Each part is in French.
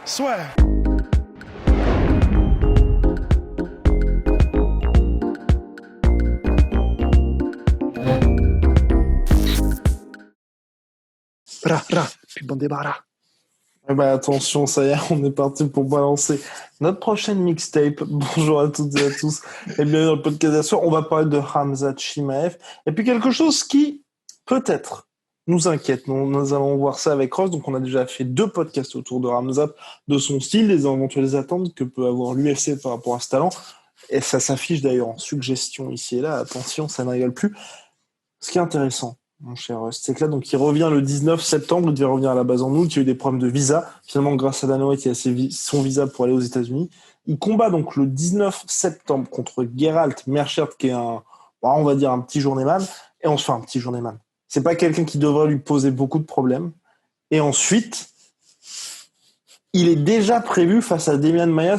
Swag. Puis bon débarras. Attention, ça y est, on est parti pour balancer notre prochaine mixtape. Bonjour à toutes et à tous et bienvenue dans le podcast de la soirée. On va parler de Khamzat Chimaev et puis quelque chose qui peut-être nous inquiète. Nous allons voir ça avec Ross. Donc on a déjà fait 2 podcasts autour de Khamzat, de son style, des éventuelles attentes que peut avoir l'UFC par rapport à ce talent. Et ça s'affiche d'ailleurs en suggestion ici et là. Attention, ça ne rigole plus. Ce qui est intéressant, mon cher Rust, c'est que là, donc, il revient le 19 septembre, il devait revenir à la base en août, il y a eu des problèmes de visa. Finalement, grâce à Dana White, il a son visa pour aller aux États-Unis. Il combat donc le 19 septembre contre Geralt Meerschaert, qui est on va dire un petit journeyman. Et on se fait un petit journeyman. C'est pas quelqu'un qui devrait lui poser beaucoup de problèmes. Et ensuite, il est déjà prévu face à Demian Maia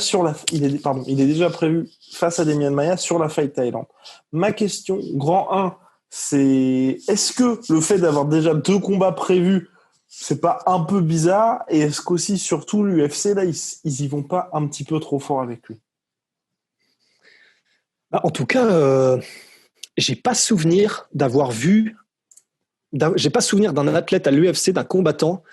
il est déjà prévu face à Demian Maia sur la Fight Thailand. Ma question, grand 1, c'est est-ce que le fait d'avoir déjà 2 combats prévus, c'est pas un peu bizarre? Et est-ce qu'aussi, surtout, l'UFC, là, ils y vont pas un petit peu trop fort avec lui? En tout cas, j'ai pas souvenir d'un athlète à l'UFC, d'un combattant,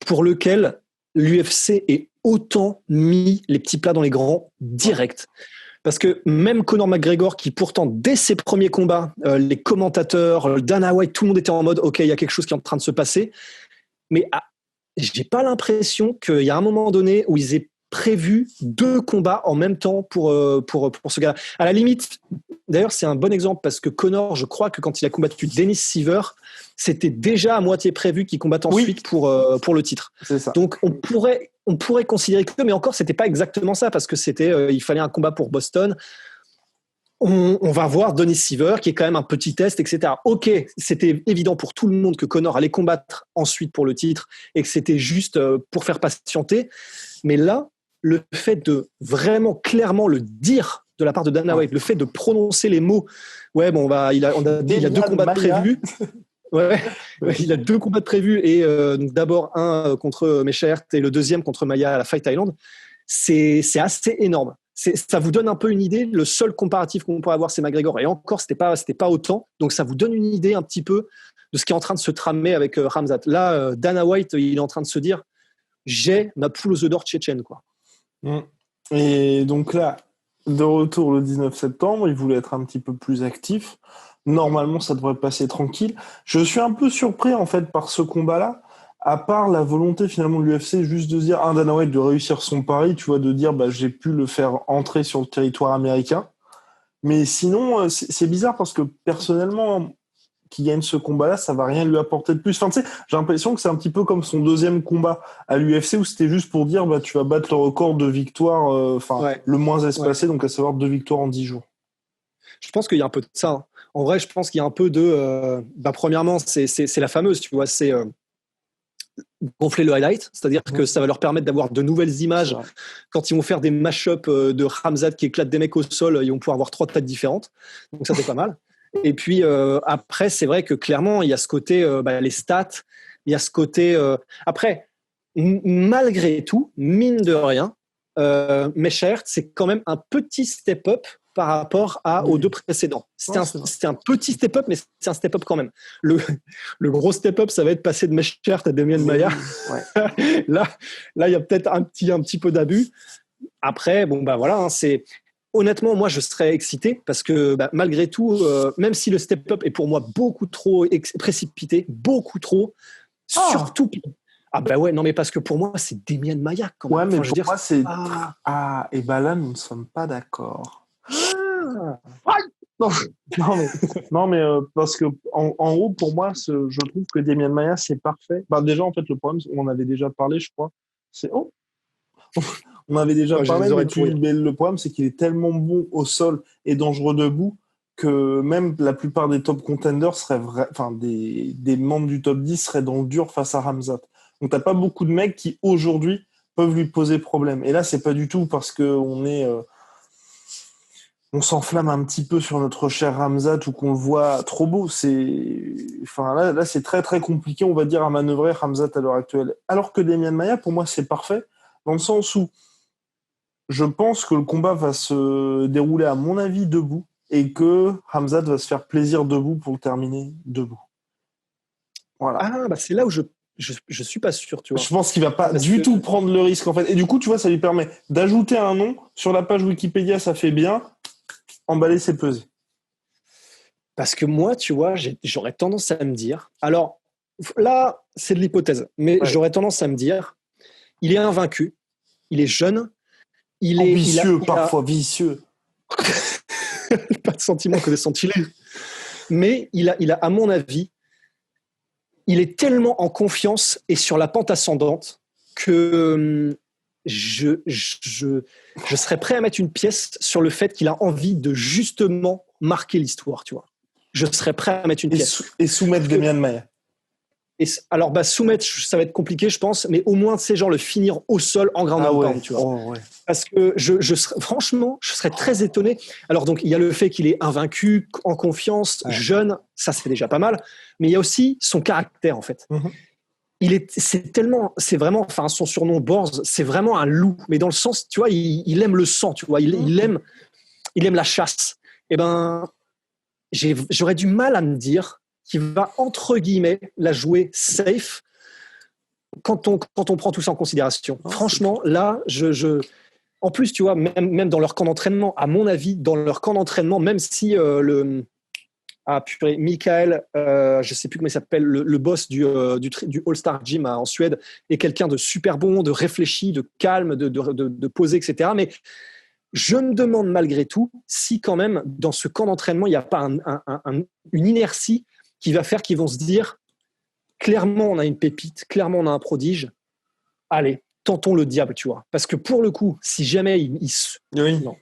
pour lequel l'UFC ait autant mis les petits plats dans les grands direct. Parce que même Conor McGregor, qui pourtant, dès ses premiers combats, les commentateurs, Dana White, tout le monde était en mode « Ok, il y a quelque chose qui est en train de se passer ». Mais j'ai pas l'impression qu'il y a un moment donné où ils aient prévu 2 combats en même temps pour ce gars. À la limite, d'ailleurs, c'est un bon exemple parce que Conor, je crois que quand il a combattu Dennis Siver, c'était déjà à moitié prévu qu'il combatte ensuite pour le titre. C'est ça. Donc, on pourrait considérer que, mais encore, c'était pas exactement ça parce que il fallait un combat pour Boston. On va voir Dennis Siver, qui est quand même un petit test, etc. Ok, c'était évident pour tout le monde que Conor allait combattre ensuite pour le titre et que c'était juste pour faire patienter. Mais là, le fait de vraiment clairement le dire de la part de Dana White, le fait de prononcer les mots, il a 2 combats de prévus. Il a 2 combats de prévus et donc d'abord un contre Meerschaert et le deuxième contre Maia à la Fight Thailand. C'est assez énorme. Ça vous donne un peu une idée. Le seul comparatif qu'on pourrait avoir, c'est McGregor. Et encore, c'était pas autant. Donc, ça vous donne une idée un petit peu de ce qui est en train de se tramer avec Khamzat. Là, Dana White, il est en train de se dire « J'ai ma poule aux œufs d'or tchétchène. » quoi. Et donc là, de retour le 19 septembre, il voulait être un petit peu plus actif. Normalement, ça devrait passer tranquille. Je suis un peu surpris, en fait, par ce combat-là. À part la volonté finalement de l'UFC juste de dire Dana White de réussir son pari, tu vois, de dire j'ai pu le faire entrer sur le territoire américain. Mais sinon, c'est bizarre parce que personnellement, qui gagne ce combat-là, ça va rien lui apporter de plus. Enfin, tu sais, j'ai l'impression que c'est un petit peu comme son deuxième combat à l'UFC où c'était juste pour dire tu vas battre le record de victoires, le moins espacé, donc à savoir 2 victoires en 10 jours. Je pense qu'il y a un peu de ça. Hein. En vrai, je pense qu'il y a un peu de... premièrement, c'est la fameuse, tu vois, c'est... gonfler le highlight, c'est-à-dire que ça va leur permettre d'avoir de nouvelles images. Quand ils vont faire des mash-ups de Khamzat qui éclatent des mecs au sol, ils vont pouvoir avoir 3 têtes différentes. Donc ça, c'est pas mal. Et puis après, c'est vrai que clairement, il y a ce côté, les stats, il y a ce côté... Après, malgré tout, mine de rien, Meerschaert, c'est quand même un petit step-up par rapport aux 2 précédents. C'était un petit step-up, mais c'est un step-up quand même. Le gros step-up, ça va être passer de Meerschaert à Demian Maia. Ouais. Là, il y a peut-être un petit peu d'abus. Après, c'est... Honnêtement, moi, je serais excité parce que malgré tout, même si le step-up est pour moi beaucoup trop précipité, beaucoup trop, surtout... non, mais parce que pour moi, c'est Demian Maia quand même. Ouais, mais pour moi, c'est... et là, nous ne sommes pas d'accord. Non, mais parce que en haut, pour moi, je trouve que Demian Maia, c'est parfait. Déjà, en fait, le problème, on en avait déjà parlé, je crois. On avait déjà parlé, mais le problème, c'est qu'il est tellement bon au sol et dangereux debout que même la plupart des top contenders des membres du top 10 seraient dans le dur face à Khamzat. Donc, t'as pas beaucoup de mecs qui, aujourd'hui, peuvent lui poser problème. Et là, c'est pas du tout parce qu'on est... on s'enflamme un petit peu sur notre cher Khamzat ou qu'on le voit trop beau. Là, c'est très, très compliqué, on va dire, à manœuvrer Khamzat à l'heure actuelle. Alors que Demian Maia, pour moi, c'est parfait. dans le sens où je pense que le combat va se dérouler, à mon avis, debout, et que Khamzat va se faire plaisir debout pour le terminer debout. Voilà. Ah, bah c'est là où je suis pas sûr, tu vois. Je pense qu'il va pas Parce du que- tout prendre le risque, en fait. Et du coup, tu vois, ça lui permet d'ajouter un nom. Sur la page Wikipédia, ça fait bien. Emballer, c'est peser. Parce que moi, tu vois, j'aurais tendance à me dire. Alors, là, c'est de l'hypothèse, mais Ouais. j'aurais tendance à me dire il est invaincu, il est jeune, Ambitieux, parfois vicieux. pas de sentiment que des sentiments. Mais il a, à mon avis, il est tellement en confiance et sur la pente ascendante que je serais prêt à mettre une pièce sur le fait qu'il a envie de justement marquer l'histoire, tu vois. Je serais prêt à mettre une pièce. Et soumettre Demian Maia. Alors, soumettre, ça va être compliqué, je pense, mais au moins, c'est genre le finir au sol en ground and pound, tu vois. Oh, ouais. Parce que franchement, je serais très étonné. Alors, donc, il y a le fait qu'il est invaincu, en confiance, jeune, ça, c'est déjà pas mal. Mais il y a aussi son caractère, en fait. C'est vraiment, enfin, son surnom Borz, c'est vraiment un loup. Mais dans le sens, tu vois, il aime le sang, tu vois, il aime la chasse. Eh ben, j'aurais du mal à me dire qu'il va, entre guillemets, la jouer safe quand on prend tout ça en considération. Franchement, là, en plus, tu vois, même dans leur camp d'entraînement, à mon avis, dans leur camp d'entraînement, même si Michael, je sais plus comment il s'appelle, le boss du All-Star Gym en Suède, est quelqu'un de super bon, de réfléchi, de calme, de posé, etc. Mais je me demande malgré tout si quand même, dans ce camp d'entraînement, il n'y a pas une inertie qui va faire qu'ils vont se dire, clairement, on a une pépite, clairement, on a un prodige. Allez, tentons le diable, tu vois. Parce que pour le coup, si jamais non,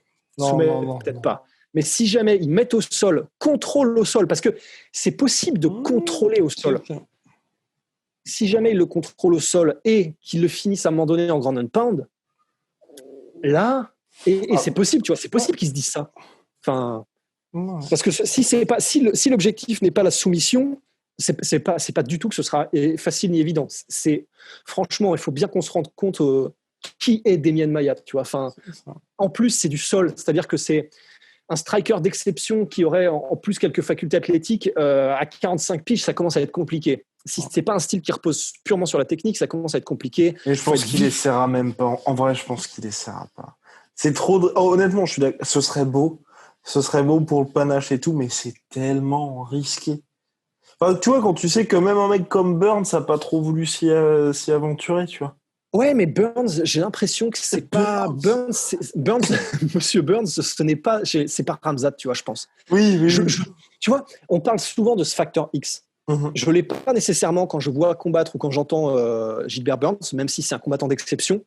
peut-être pas. Mais si jamais ils mettent au sol, contrôle au sol, parce que c'est possible de contrôler au sol. Okay. Si jamais ils le contrôlent au sol et qu'ils le finissent à un moment donné en ground and pound, là, et c'est possible, tu vois, c'est possible qu'ils se disent ça. Enfin, parce que si l'objectif n'est pas la soumission, c'est pas du tout que ce sera facile ni évident. Franchement, il faut bien qu'on se rende compte qui est Demian Maia, tu vois. Enfin, en plus, c'est du sol, c'est-à-dire que c'est un striker d'exception qui aurait en plus quelques facultés athlétiques. À 45 piges, ça commence à être compliqué. Si c'est pas un style qui repose purement sur la technique, ça commence à être compliqué. Et je pense qu'il essaiera même pas. En vrai, je pense qu'il essaiera pas. C'est trop. Honnêtement, je suis d'accord. Ce serait beau pour le panache et tout, mais c'est tellement risqué. Enfin, tu vois, quand tu sais que même un mec comme Burns n'a pas trop voulu s'y aventurer, tu vois. Ouais, mais Burns, j'ai l'impression que c'est pas Burns. Monsieur Burns, c'est pas Khamzat, tu vois, je pense. Oui. Tu vois, on parle souvent de ce facteur X. Je l'ai pas nécessairement quand je vois combattre ou quand j'entends Gilbert Burns, même si c'est un combattant d'exception.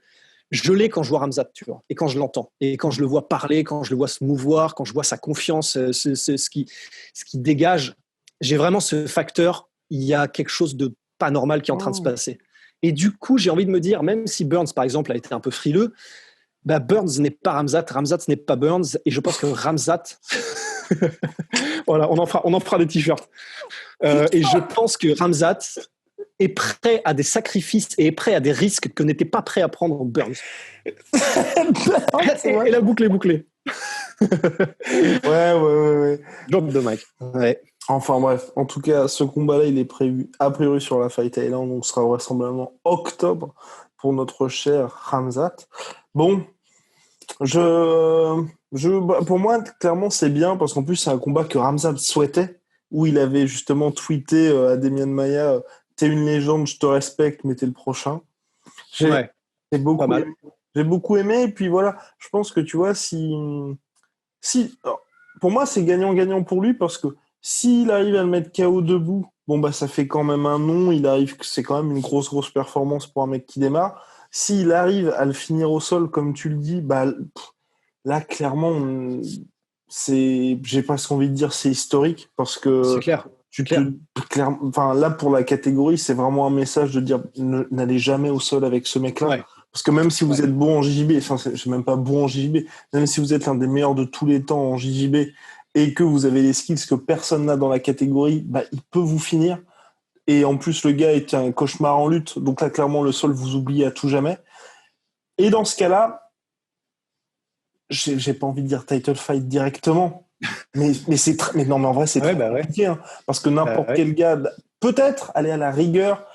Je l'ai quand je vois Khamzat, tu vois, et quand je l'entends, et quand je le vois parler, quand je le vois se mouvoir, quand je vois sa confiance, ce qui dégage. J'ai vraiment ce facteur. Il y a quelque chose de pas normal qui est en train de se passer. Et du coup, j'ai envie de me dire, même si Burns, par exemple, a été un peu frileux, Burns n'est pas Khamzat, Khamzat n'est pas Burns, et je pense que Khamzat, voilà, on en fera des t-shirts. Et je pense que Khamzat est prêt à des sacrifices et est prêt à des risques que n'était pas prêt à prendre Burns. et la boucle est bouclée. Ouais. Drop de mic. Ouais. Enfin bref, en tout cas, ce combat-là, il est prévu a priori sur la Fight Island, donc ce sera vraisemblablement octobre pour notre cher Khamzat. Bon, pour moi, clairement, c'est bien parce qu'en plus, c'est un combat que Khamzat souhaitait, où il avait justement tweeté à Demian Maia t'es une légende, je te respecte, mais t'es le prochain. J'ai beaucoup aimé, et puis voilà, je pense que tu vois, alors, pour moi, c'est gagnant-gagnant pour lui parce que s'il arrive à le mettre KO debout, ça fait quand même un nom. C'est quand même une grosse performance pour un mec qui démarre. S'il arrive à le finir au sol, comme tu le dis, là, clairement, j'ai presque envie de dire c'est historique parce que c'est clair. Là, pour la catégorie, c'est vraiment un message de dire n'allez jamais au sol avec ce mec-là. Ouais. Parce que même si vous êtes bon en JJB, enfin, je suis même pas bon en JJB, même si vous êtes l'un des meilleurs de tous les temps en JJB et que vous avez les skills que personne n'a dans la catégorie, il peut vous finir. Et en plus, le gars est un cauchemar en lutte. Donc là, clairement, le sol vous oublie à tout jamais. Et dans ce cas-là, j'ai pas envie de dire title fight directement, mais mais non, mais en vrai, c'est très compliqué, hein, parce que n'importe quel gars, peut-être aller à la rigueur,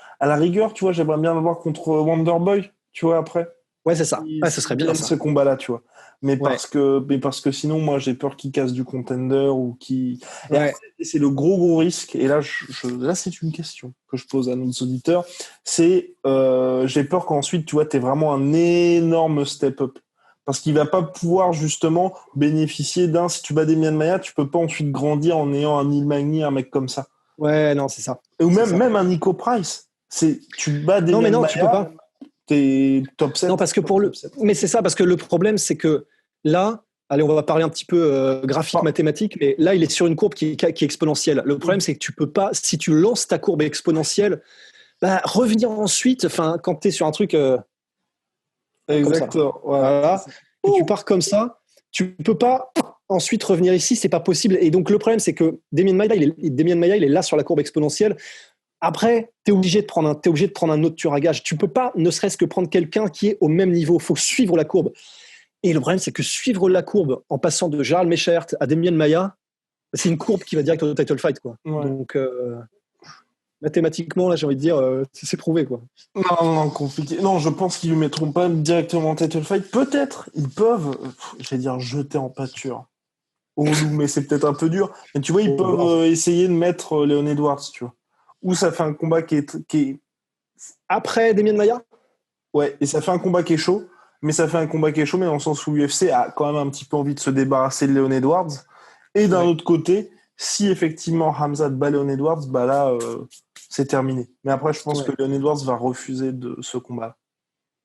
tu vois, j'aimerais bien le voir contre Wonderboy, tu vois, après. Ouais, c'est ça. Ouais, ce serait bien ça. Ce combat-là, tu vois. Mais parce que sinon, moi, j'ai peur qu'il casse du contender ou qu'il. Ouais. C'est le gros risque. Et là, là, c'est une question que je pose à nos auditeurs. C'est, j'ai peur qu'ensuite, tu vois, t'aies vraiment un énorme step-up. Parce qu'il va pas pouvoir, justement, bénéficier d'un. Si tu bats Demian Maia, tu peux pas ensuite grandir en ayant un Neil Magny, un mec comme ça. Ouais, non, c'est ça. Ou même un Nico Price. Tu bats Demian Maia. Non, mais non, tu peux pas. T'es top 7. Non, parce que mais c'est ça, parce que le problème, c'est que là, allez, on va parler un petit peu graphique, mathématique, mais là, il est sur une courbe qui est exponentielle. Le problème, c'est que tu peux pas, si tu lances ta courbe exponentielle, revenir ensuite, enfin, quand tu es sur un truc. Exactement. Voilà. Et tu pars comme ça, tu peux pas ensuite revenir ici, c'est pas possible. Et donc, le problème, c'est que Demian Maia, il est là sur la courbe exponentielle. Après, tu es obligé de prendre un autre tueur à gage. Tu peux pas, ne serait-ce que prendre quelqu'un qui est au même niveau. Il faut suivre la courbe. Et le problème, c'est que suivre la courbe en passant de Gerald Meerschaert à Demian Maia, c'est une courbe qui va direct au title fight, quoi. Ouais. Donc, mathématiquement, là, j'ai envie de dire, c'est prouvé, quoi. Non, compliqué. Non, je pense qu'ils ne mettront pas directement en title fight. Peut-être, ils peuvent, jeter en pâture. Mais c'est peut-être un peu dur. Mais tu vois, ils peuvent essayer de mettre Leon Edwards, tu vois. Ou ça fait un combat qui est... Après Demian Maia ? Ouais, et ça fait un combat qui est chaud. Mais ça fait un combat qui est chaud, mais dans le sens où l'UFC a quand même un petit peu envie de se débarrasser de Leon Edwards. Et d'un autre côté, si effectivement Khamzat bat Leon Edwards, là, c'est terminé. Mais après, je pense que Leon Edwards va refuser de ce combat.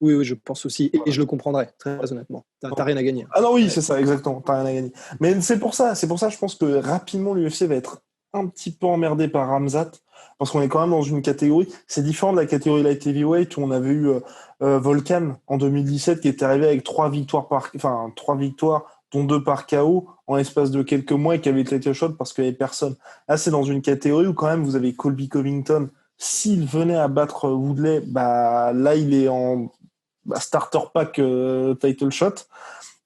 Oui, je pense aussi. Et je le comprendrai, très honnêtement. T'as rien à gagner. Ah non, oui, c'est ça, exactement. T'as rien à gagner. Mais c'est pour ça, je pense que rapidement, l'UFC va être un petit peu emmerdé par Khamzat, parce qu'on est quand même dans une catégorie, c'est différent de la catégorie light heavyweight où on avait eu Volkan en 2017 qui était arrivé avec 3 victoires, dont 2 par KO en l'espace de quelques mois et qui avait été title shot parce qu'il n'y avait personne. Là, c'est dans une catégorie où quand même vous avez Colby Covington. S'il venait à battre Woodley, là, il est en starter pack title shot.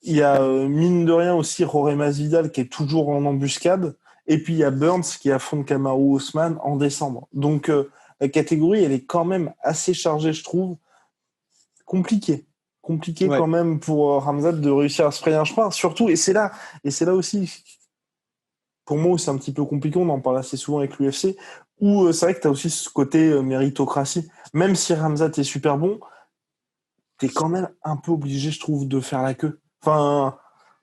Il y a mine de rien aussi Jorge Masvidal qui est toujours en embuscade. Et puis il y a Burns qui affronte Kamaru Usman en décembre. Donc la catégorie, elle est quand même assez chargée, je trouve. Compliqué quand même pour Khamzat de réussir à se frayer un chemin. Surtout, et c'est là aussi, pour moi, c'est un petit peu compliqué, on en parle assez souvent avec l'UFC, où c'est vrai que tu as aussi ce côté méritocratie. Même si Khamzat est super bon, t'es quand même un peu obligé, je trouve, de faire la queue. Enfin,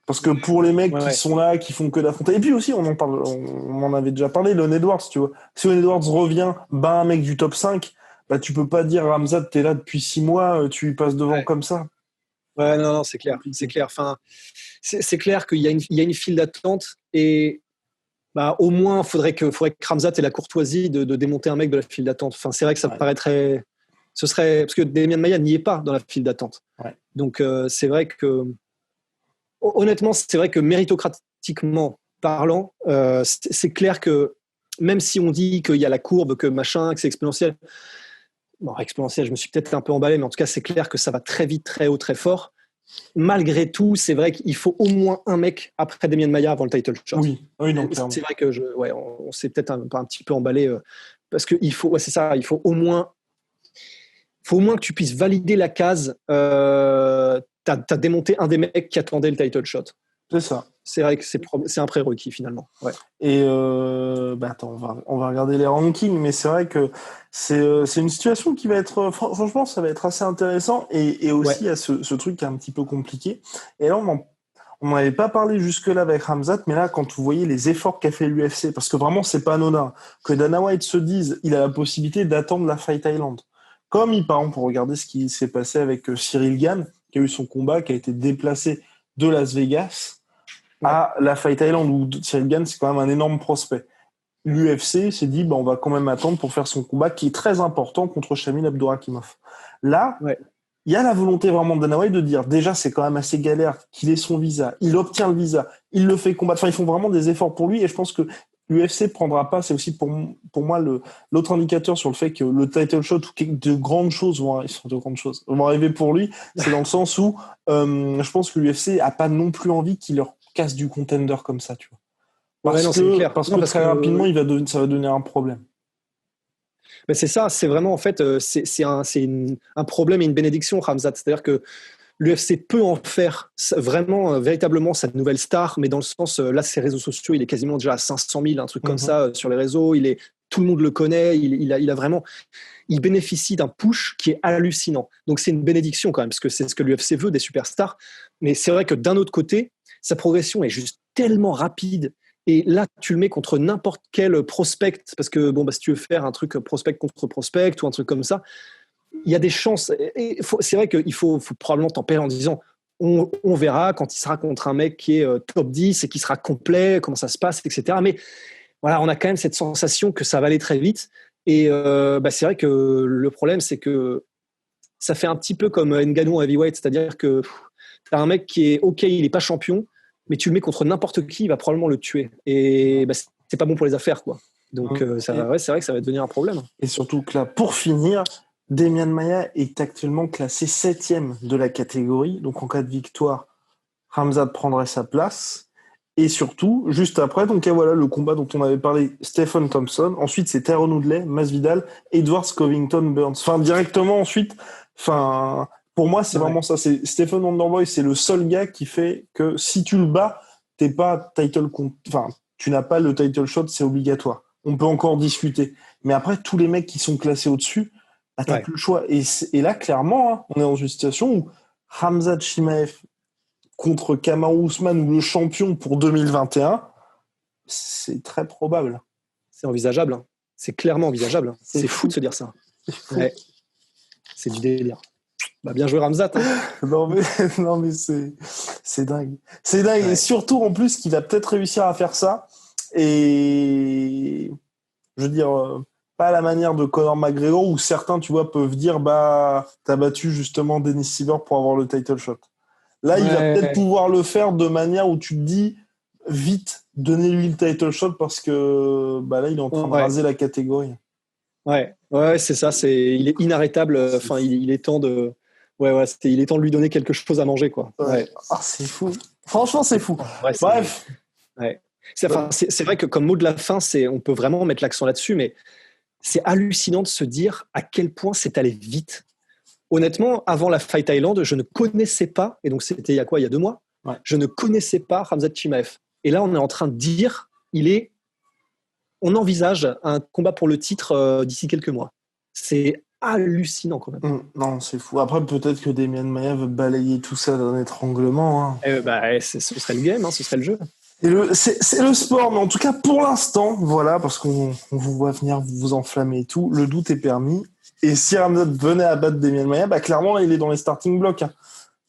parce que pour les mecs qui sont là, qui font que d'affronter. Et puis aussi, on en avait déjà parlé, Leon Edwards, tu vois. Si Leon Edwards revient, un mec du top 5, tu peux pas dire Khamzat, t'es là depuis 6 mois, tu lui passes devant comme ça. Ouais, non, c'est clair. C'est clair. Enfin, c'est clair qu'il y a une file d'attente et au moins, faudrait que Khamzat ait la courtoisie de démonter un mec de la file d'attente. Enfin, c'est vrai que ça paraîtrait. Ce serait parce que Demian Maia n'y est pas dans la file d'attente. Ouais. Donc c'est vrai que honnêtement, c'est vrai que méritocratiquement parlant, c'est clair que même si on dit qu'il y a la courbe, que machin, que c'est exponentiel. Bon, exponentiel, je me suis peut-être un peu emballé, mais en tout cas, c'est clair que ça va très vite, très haut, très fort. Malgré tout, c'est vrai qu'il faut au moins un mec après Demian Maia avant le title shot. Oui, non, c'est vrai que on s'est peut-être un petit peu emballé parce que c'est ça, il faut au moins que tu puisses valider la case. T'as démonté un des mecs qui attendait le title shot. C'est ça. C'est vrai que c'est un prérequis finalement. Ouais. Et attends, on va regarder les rankings, mais c'est vrai que c'est une situation qui va être, franchement, ça va être assez intéressant. Et aussi, il y a ce truc qui est un petit peu compliqué. Et là, on n'en avait pas parlé jusque-là avec Khamzat, mais là, quand vous voyez les efforts qu'a fait l'UFC, parce que vraiment, c'est pas anodin, que Dana White se dise, il a la possibilité d'attendre la Fight Island. Comme par exemple, pour regarder ce qui s'est passé avec Cyril Gane, qui a eu son combat, qui a été déplacé de Las Vegas à la Fight Island, où Cyril Gane, c'est quand même un énorme prospect. L'UFC s'est dit, on va quand même attendre pour faire son combat, qui est très important contre Shamil Abdurakhimov. Là, il y a la volonté vraiment de Dana White de dire, déjà, c'est quand même assez galère qu'il ait son visa, il obtient le visa, il le fait combattre, enfin, ils font vraiment des efforts pour lui, et je pense que l'UFC prendra pas, c'est aussi pour moi l'autre indicateur sur le fait que le title shot ou de grandes choses vont arriver pour lui, c'est dans le sens où je pense que l'UFC a pas non plus envie qu'il leur casse du contender comme ça, tu vois. Parce que très rapidement, ça va devenir un problème. Mais c'est ça, c'est vraiment en fait, c'est un problème et une bénédiction, Khamzat. C'est-à-dire que l'UFC peut en faire vraiment, véritablement sa nouvelle star, mais dans le sens, là, ses réseaux sociaux, il est quasiment déjà à 500 000, un truc comme ça, sur les réseaux. Tout le monde le connaît. Il bénéficie d'un push qui est hallucinant. Donc, c'est une bénédiction quand même, parce que c'est ce que l'UFC veut, des superstars. Mais c'est vrai que d'un autre côté, sa progression est juste tellement rapide. Et là, tu le mets contre n'importe quel prospect, parce que si tu veux faire un truc prospect contre prospect ou un truc comme ça, il y a des chances. C'est vrai qu'il faut probablement tempérer en disant on verra quand il sera contre un mec qui est top 10 et qui sera complet, comment ça se passe, etc. Mais voilà, on a quand même cette sensation que ça va aller très vite. Et c'est vrai que le problème, c'est que ça fait un petit peu comme Ngannou en heavyweight, c'est-à-dire que tu as un mec qui est OK, il n'est pas champion, mais tu le mets contre n'importe qui, il va probablement le tuer. Et c'est pas bon pour les affaires, quoi. Donc c'est vrai que ça va devenir un problème. Et surtout que là, pour finir, Demian Maia est actuellement classé 7e de la catégorie. Donc en cas de victoire, Khamzat prendrait sa place. Et surtout, juste après, donc voilà le combat dont on avait parlé, Stephen Thompson. Ensuite, c'est Tyron Woodley, Masvidal, Edwards, Covington, Burns. Enfin, directement ensuite, pour moi, c'est vraiment ça. C'est Stephen Wonderboy, c'est le seul gars qui fait que si tu le bats, tu n'as pas le title shot, c'est obligatoire. On peut encore discuter. Mais après, tous les mecs qui sont classés au-dessus, t'as plus le choix. Et là, clairement, on est dans une situation où Khamzat Chimaev contre Kamaru Usman ou le champion pour 2021, c'est très probable. C'est envisageable. C'est clairement envisageable. C'est fou de se dire ça. C'est du délire. Bien joué, Khamzat. non mais c'est dingue. C'est dingue. Et surtout, en plus, qu'il va peut-être réussir à faire ça. Et je veux dire, pas à la manière de Conor McGregor, où certains, tu vois, peuvent dire t'as battu justement Dennis Siver pour avoir le title shot. Là, il va peut-être pouvoir le faire de manière où tu te dis vite, donnez-lui le title shot parce que là, il est en train de raser la catégorie. Ouais, c'est ça. Il est inarrêtable. Enfin, il est temps de. Il est temps de lui donner quelque chose à manger, quoi. Ouais. Ah, c'est fou. Franchement, c'est fou. Bref. C'est vrai que comme mot de la fin, on peut vraiment mettre l'accent là-dessus, mais c'est hallucinant de se dire à quel point c'est allé vite. Honnêtement, avant la Fight Island, je ne connaissais pas, et donc c'était il y a 2 mois, je ne connaissais pas Khamzat Chimaev. Et là, on est en train de dire, on envisage un combat pour le titre d'ici quelques mois. C'est hallucinant quand même. Non, c'est fou. Après, peut-être que Demian Maia veut balayer tout ça d'un étranglement. Ce serait le game, ce serait le jeu. Et c'est le sport, mais en tout cas, pour l'instant, voilà, parce qu'on vous voit venir vous enflammer et tout, le doute est permis. Et si Khamzat venait à battre Demian Maia, clairement, là, il est dans les starting blocks.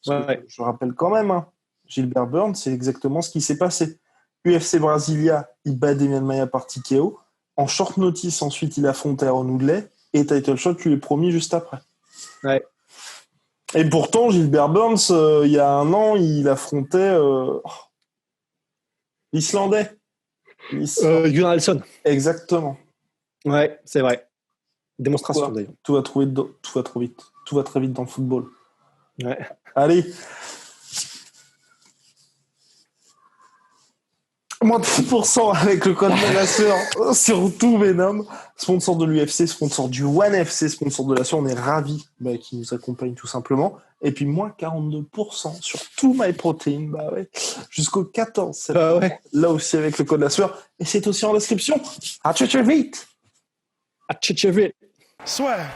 Je rappelle quand même, Gilbert Burns, c'est exactement ce qui s'est passé. UFC Brasilia, il bat Demian Maia par TKO. En short notice, ensuite, il affronte Tyron Woodley. Et title shot, tu l'es promis juste après. Ouais. Et pourtant, Gilbert Burns, il y a 1 an, il affrontait l'Islandais. Gunnar Nelson. Exactement. Ouais, c'est vrai. Démonstration d'ailleurs. Tout va trop vite. Tout va très vite dans le football. Ouais. Allez. Moins de 10% avec le code Menasseur sur tout Venom. Sponsor de l'UFC, sponsor du ONE FC, sponsor de la sueur. On est ravis qu'ils nous accompagnent tout simplement. Et puis moins 42% sur tout MyProtein. Jusqu'au 14 septembre. Là aussi avec le code la sueur. Et c'est aussi en description. À très vite. À très vite. Swear.